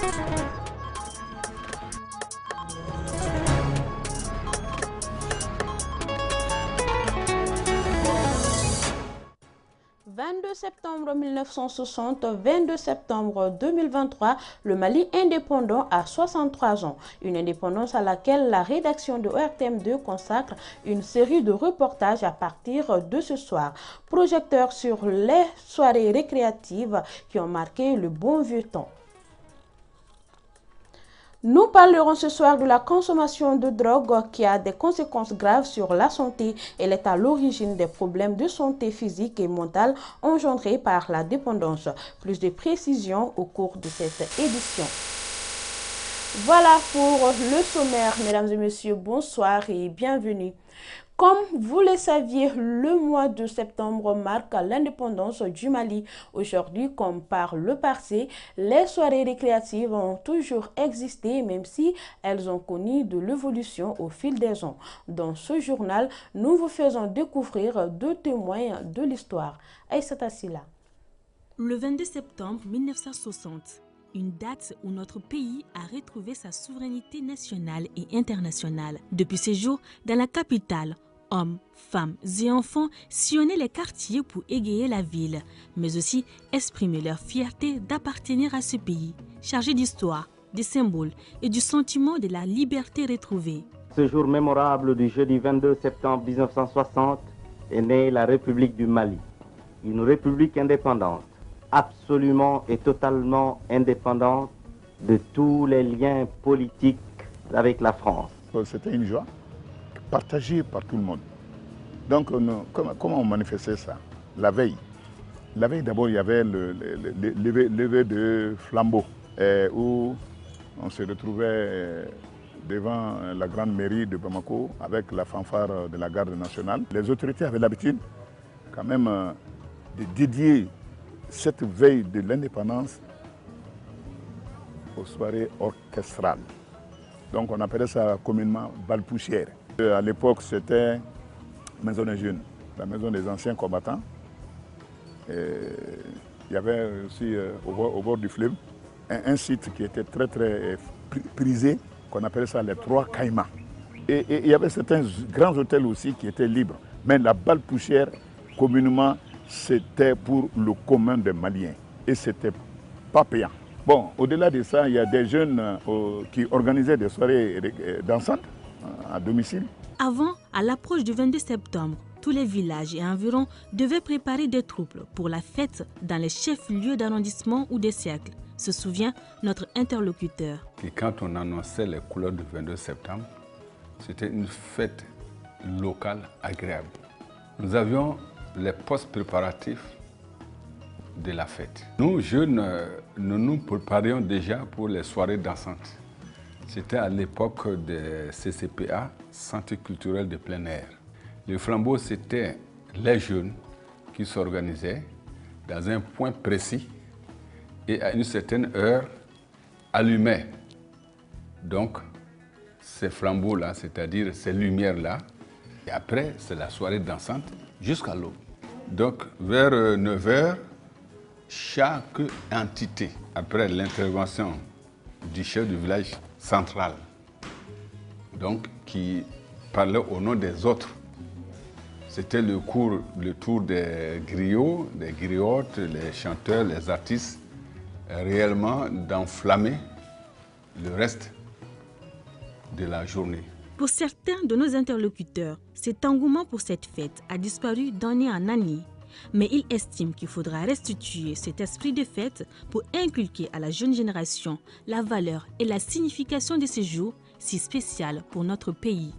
« 22 septembre 1960, 22 septembre 2023, le Mali indépendant a 63 ans. Une indépendance à laquelle la rédaction de ORTM2 consacre une série de reportages à partir de ce soir. Projecteur sur les soirées récréatives qui ont marqué le bon vieux temps. Nous parlerons ce soir de la consommation de drogue qui a des conséquences graves sur la santé. Elle est à l'origine des problèmes de santé physique et mentale engendrés par la dépendance. Plus de précisions au cours de cette édition. Voilà pour le sommaire. Mesdames et messieurs, bonsoir et bienvenue. Comme vous le saviez, le mois de septembre marque l'indépendance du Mali. Aujourd'hui, comme par le passé, les soirées récréatives ont toujours existé, même si elles ont connu de l'évolution au fil des ans. Dans ce journal, nous vous faisons découvrir deux témoins de l'histoire. Aïssata Silla. Le 22 septembre 1960. Une date où notre pays a retrouvé sa souveraineté nationale et internationale. Depuis ces jours, dans la capitale, hommes, femmes et enfants sillonnaient les quartiers pour égayer la ville, mais aussi exprimer leur fierté d'appartenir à ce pays, chargé d'histoire, de symboles et du sentiment de la liberté retrouvée. Ce jour mémorable du jeudi 22 septembre 1960 est née la République du Mali, une république indépendante, absolument et totalement indépendante de tous les liens politiques avec la France. C'était une joie partagée par tout le monde. Donc, comment on manifestait ça? La veille. La veille, d'abord, il y avait le lever de flambeau, où on se retrouvait devant la grande mairie de Bamako avec la fanfare de la garde nationale. Les autorités avaient l'habitude quand même de dédier cette veille de l'indépendance aux soirées orchestrales. Donc on appelait ça communément bal poussière. À l'époque, c'était Maison des Jeunes, la maison des anciens combattants. Et il y avait aussi au bord du fleuve un site qui était très prisé, qu'on appelait ça les Trois Caïmans. Et il y avait certains grands hôtels aussi qui étaient libres. Mais la bal poussière, communément, c'était pour le commun des Maliens et c'était pas payant. Bon, au-delà de ça, il y a des jeunes qui organisaient des soirées dansantes à domicile. Avant, à l'approche du 22 septembre, tous les villages et environs devaient préparer des troupes pour la fête dans les chefs-lieux d'arrondissement ou des cercles, se souvient notre interlocuteur. Et quand on annonçait les couleurs du 22 septembre, c'était une fête locale agréable. Nous avions les postes préparatifs de la fête. Nous, jeunes, nous nous préparions déjà pour les soirées dansantes. C'était à l'époque des CCPA, Centre culturel de plein air. Le flambeau, c'était les jeunes qui s'organisaient dans un point précis et à une certaine heure allumaient. Donc, ces flambeaux-là, c'est-à-dire ces lumières-là, et après, c'est la soirée dansante jusqu'à l'aube. Donc, vers 9 h, chaque entité, après l'intervention du chef du village central, donc qui parlait au nom des autres, c'était le tour des griots, des griottes, les chanteurs, les artistes, réellement d'enflammer le reste de la journée. Pour certains de nos interlocuteurs, cet engouement pour cette fête a disparu d'année en année. Mais ils estiment qu'il faudra restituer cet esprit de fête pour inculquer à la jeune génération la valeur et la signification de ces jours si spéciaux pour notre pays.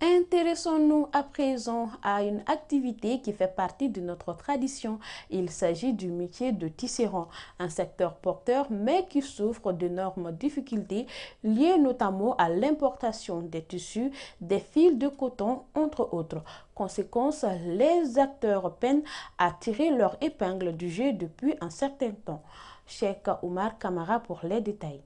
Intéressons-nous à présent à une activité qui fait partie de notre tradition. Il s'agit du métier de tisserand, un secteur porteur mais qui souffre d'énormes difficultés liées notamment à l'importation des tissus, des fils de coton, entre autres. Conséquence, les acteurs peinent à tirer leur épingle du jeu depuis un certain temps. Cheikh Oumar Kamara pour les détails.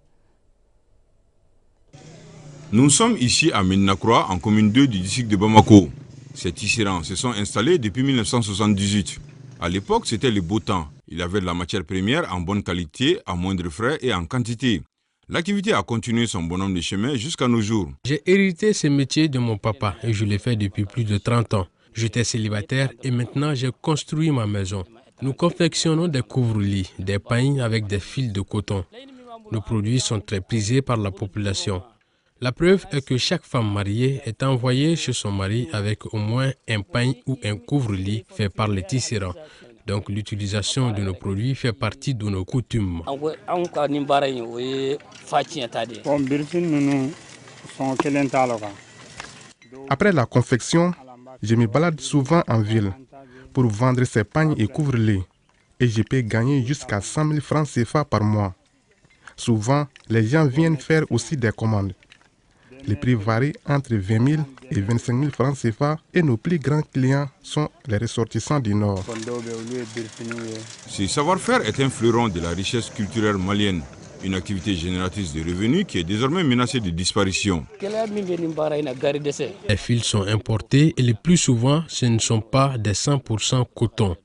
Nous sommes ici à Ménakroa, en commune 2 du district de Bamako. Ces tisserands se sont installés depuis 1978. À l'époque, c'était le beau temps. Il y avait de la matière première en bonne qualité, à moindre frais et en quantité. L'activité a continué son bonhomme de chemin jusqu'à nos jours. J'ai hérité ce métier de mon papa et je l'ai fait depuis plus de 30 ans. J'étais célibataire et maintenant j'ai construit ma maison. Nous confectionnons des couvre-lits, des pailles avec des fils de coton. Nos produits sont très prisés par la population. La preuve est que chaque femme mariée est envoyée chez son mari avec au moins un pain ou un couvre-lit fait par les tisserands. Donc l'utilisation de nos produits fait partie de nos coutumes. Après la confection, je me balade souvent en ville pour vendre ces pagnes et couvre-lits. Et je peux gagner jusqu'à 100 000 francs CFA par mois. Souvent, les gens viennent faire aussi des commandes. Les prix varient entre 20 000 et 25 000 francs CFA et nos plus grands clients sont les ressortissants du Nord. Ce savoir-faire est un fleuron de la richesse culturelle malienne, une activité génératrice de revenus qui est désormais menacée de disparition. Les fils sont importés et le plus souvent, ce ne sont pas des 100% coton.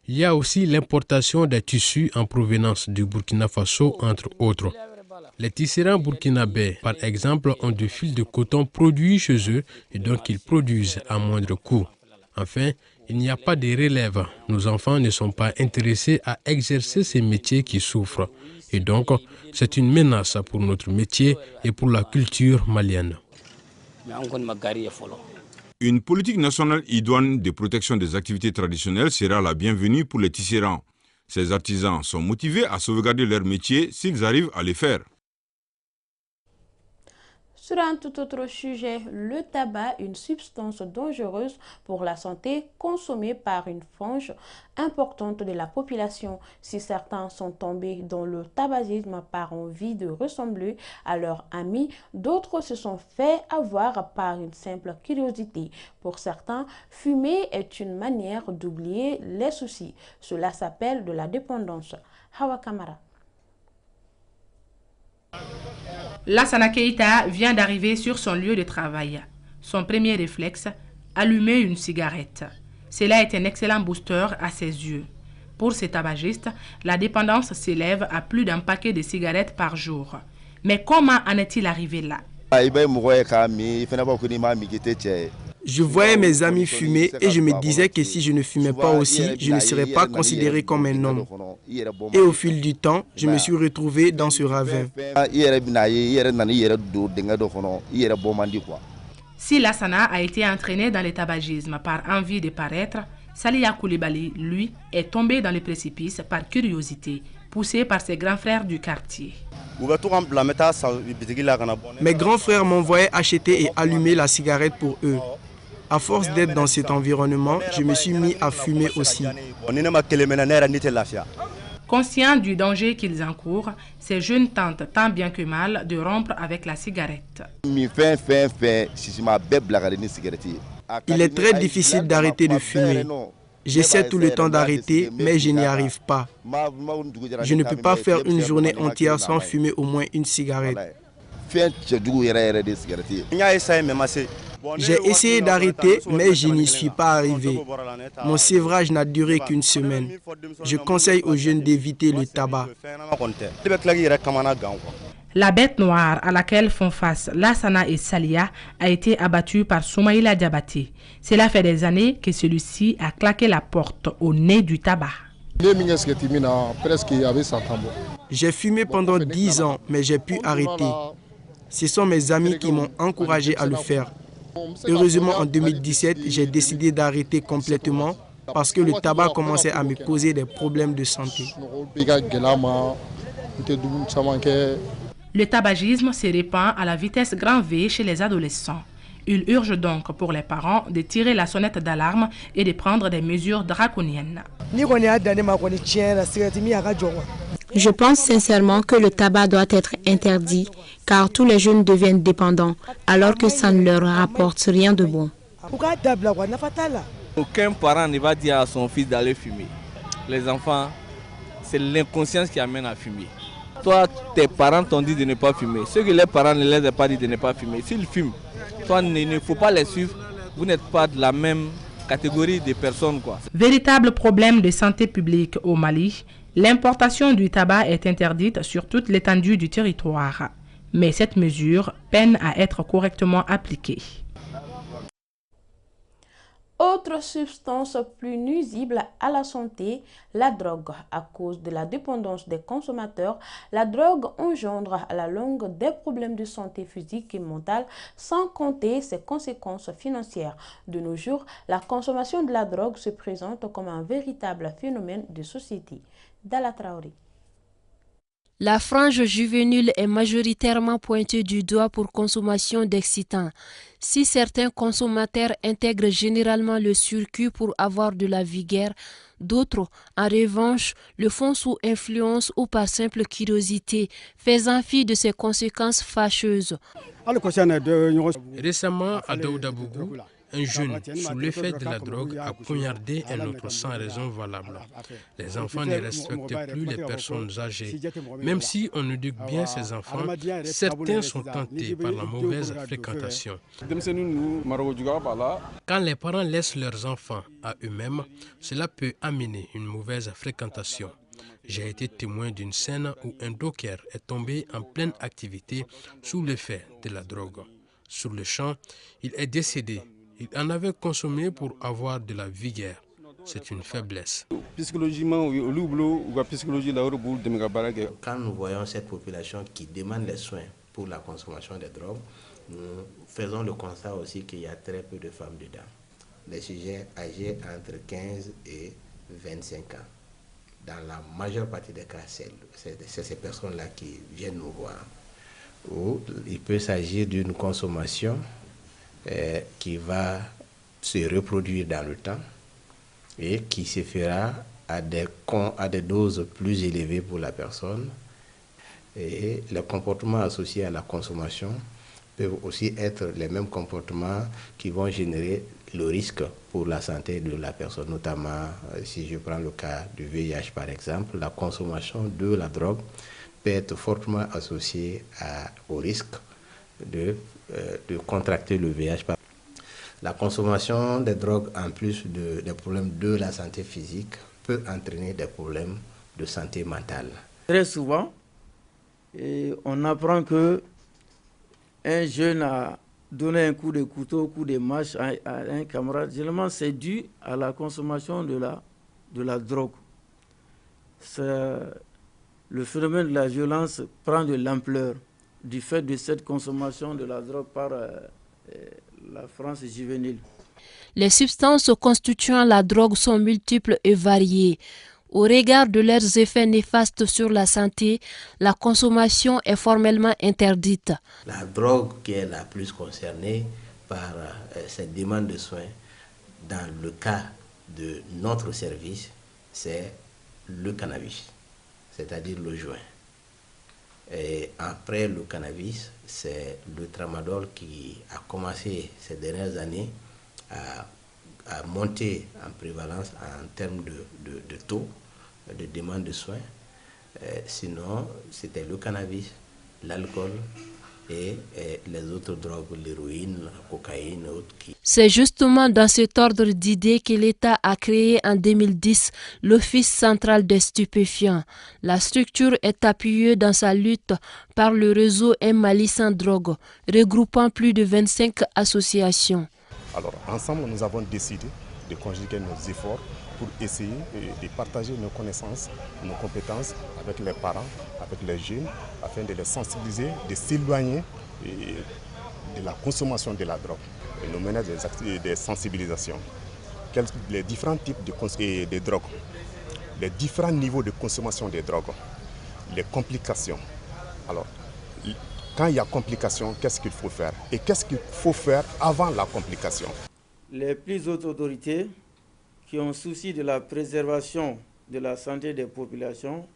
Il y a aussi l'importation des tissus en provenance du Burkina Faso, entre autres. Les tisserands burkinabés, par exemple, ont du fil de coton produit chez eux et donc ils produisent à moindre coût. Enfin, il n'y a pas de relève. Nos enfants ne sont pas intéressés à exercer ces métiers qui souffrent. Et donc, c'est une menace pour notre métier et pour la culture malienne. Une politique nationale idoine de protection des activités traditionnelles sera la bienvenue pour les tisserands. Ces artisans sont motivés à sauvegarder leur métier s'ils arrivent à le faire. Sur un tout autre sujet, le tabac, une substance dangereuse pour la santé consommée par une frange importante de la population. Si certains sont tombés dans le tabagisme par envie de ressembler à leurs amis, d'autres se sont fait avoir par une simple curiosité. Pour certains, fumer est une manière d'oublier les soucis. Cela s'appelle de la dépendance. Hawa Kamara. Lassana Keita vient d'arriver sur son lieu de travail. Son premier réflexe, allumer une cigarette. Cela est un excellent booster à ses yeux. Pour ces tabagistes, la dépendance s'élève à plus d'un paquet de cigarettes par jour. Mais comment en est-il arrivé là? Je voyais mes amis fumer et je me disais que si je ne fumais pas aussi, je ne serais pas considéré comme un homme. Et au fil du temps, je me suis retrouvé dans ce ravin. Si Lassana a été entraîné dans le tabagisme par envie de paraître, Saliya Koulibaly, lui, est tombé dans le précipice par curiosité, poussé par ses grands frères du quartier. Mes grands frères m'envoyaient acheter et allumer la cigarette pour eux. À force d'être dans cet environnement, je me suis mis à fumer aussi. Conscients du danger qu'ils encourent, ces jeunes tentent tant bien que mal de rompre avec la cigarette. Il est très difficile d'arrêter de fumer. J'essaie tout le temps d'arrêter, mais je n'y arrive pas. Je ne peux pas faire une journée entière sans fumer au moins une cigarette. J'ai essayé d'arrêter, mais je n'y suis pas arrivé. Mon sévrage n'a duré qu'une semaine. Je conseille aux jeunes d'éviter le tabac. La bête noire à laquelle font face Lassana et Saliya a été abattue par Soumaïla Diabaté. Cela fait des années que celui-ci a claqué la porte au nez du tabac. J'ai fumé pendant 10 ans, mais j'ai pu arrêter. Ce sont mes amis qui m'ont encouragé à le faire. Heureusement, en 2017, j'ai décidé d'arrêter complètement parce que le tabac commençait à me causer des problèmes de santé. Le tabagisme se répand à la vitesse grand V chez les adolescents. Il urge donc pour les parents de tirer la sonnette d'alarme et de prendre des mesures draconiennes. Je pense sincèrement que le tabac doit être interdit car tous les jeunes deviennent dépendants alors que ça ne leur rapporte rien de bon. Aucun parent ne va dire à son fils d'aller fumer. Les enfants, c'est l'inconscience qui amène à fumer. Toi, tes parents t'ont dit de ne pas fumer. Ceux que les parents ne les ont pas dit de ne pas fumer, s'ils fument, toi, il ne faut pas les suivre. Vous n'êtes pas de la même catégorie de personnes, quoi. Véritable problème de santé publique au Mali, l'importation du tabac est interdite sur toute l'étendue du territoire. Mais cette mesure peine à être correctement appliquée. Autre substance plus nuisible à la santé, la drogue. À cause de la dépendance des consommateurs, la drogue engendre à la longue des problèmes de santé physique et mentale, sans compter ses conséquences financières. De nos jours, la consommation de la drogue se présente comme un véritable phénomène de société. Dalla Traoré. La frange juvénile est majoritairement pointée du doigt pour consommation d'excitants. Si certains consommateurs intègrent généralement le circuit pour avoir de la vigueur, d'autres, en revanche, le font sous influence ou par simple curiosité, faisant fi de ses conséquences fâcheuses. Récemment, à Daoudabougou, un jeune sous l'effet de la drogue a poignardé un autre sans raison valable. Les enfants ne respectent plus les personnes âgées. Même si on éduque bien ces enfants, certains sont tentés par la mauvaise fréquentation. Quand les parents laissent leurs enfants à eux-mêmes, cela peut amener une mauvaise fréquentation. J'ai été témoin d'une scène où un docker est tombé en pleine activité sous l'effet de la drogue. Sur le champ, il est décédé. Il en avait consommé pour avoir de la vigueur. C'est une faiblesse. Quand nous voyons cette population qui demande les soins pour la consommation de drogue, nous faisons le constat aussi qu'il y a très peu de femmes dedans. Les sujets âgés entre 15 et 25 ans. Dans la majeure partie des cas, c'est ces personnes-là qui viennent nous voir. Ou il peut s'agir d'une consommation qui va se reproduire dans le temps et qui se fera à des doses plus élevées pour la personne. Et les comportements associés à la consommation peuvent aussi être les mêmes comportements qui vont générer le risque pour la santé de la personne. Notamment, si je prends le cas du VIH par exemple, la consommation de la drogue peut être fortement associée au risque de contracter le VIH. La consommation des drogues, en plus des problèmes de la santé physique, peut entraîner des problèmes de santé mentale. Très souvent, on apprend que un jeune a donné un coup de couteau, un coup de mâche à un camarade. Généralement, c'est dû à la consommation de la drogue. Le phénomène de la violence prend de l'ampleur du fait de cette consommation de la drogue par la France juvénile. Les substances constituant la drogue sont multiples et variées. Au regard de leurs effets néfastes sur la santé, la consommation est formellement interdite. La drogue qui est la plus concernée par cette demande de soins, dans le cas de notre service, c'est le cannabis, c'est-à-dire le joint. Et après le cannabis, c'est le tramadol qui a commencé ces dernières années à monter en prévalence en termes de taux de demande de soins. Sinon, c'était le cannabis, l'alcool et les autres drogues, l'héroïne, la cocaïne et autres. C'est justement dans cet ordre d'idées que l'État a créé en 2010 l'Office central des stupéfiants. La structure est appuyée dans sa lutte par le réseau Un Mali sans drogue, regroupant plus de 25 associations. Alors, ensemble, nous avons décidé de conjuguer nos efforts pour essayer de partager nos connaissances, nos compétences avec les parents, avec les jeunes, afin de les sensibiliser, de s'éloigner de la consommation de la drogue. Et nous menons des sensibilisations. Les différents types de drogues, les différents niveaux de consommation des drogues, les complications. Alors, quand il y a complication, qu'est-ce qu'il faut faire? Et qu'est-ce qu'il faut faire avant la complication? Les plus hautes autorités qui ont souci de la préservation de la santé des populations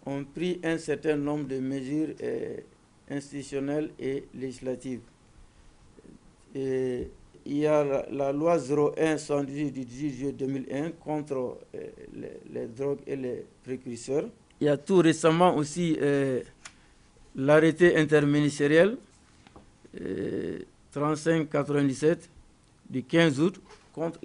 ont pris un certain nombre de mesures institutionnelles et législatives. Et il y a la loi 01/78 du 18 juillet 2001 contre les drogues et les précurseurs. Il y a tout récemment aussi l'arrêté interministériel 3597 du 15 août contre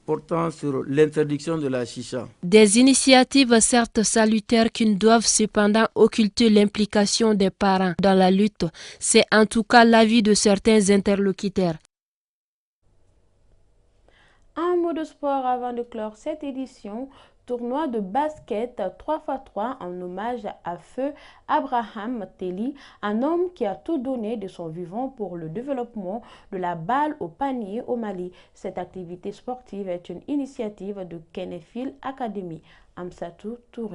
portant sur l'interdiction de la chicha. Des initiatives certes salutaires qui ne doivent cependant occulter l'implication des parents dans la lutte. C'est en tout cas l'avis de certains interlocuteurs. Un mot de sport avant de clore cette édition. Tournoi de basket 3x3 en hommage à feu Abraham Teli, un homme qui a tout donné de son vivant pour le développement de la balle au panier au Mali. Cette activité sportive est une initiative de Kenefil Academy. Amsatou Touré.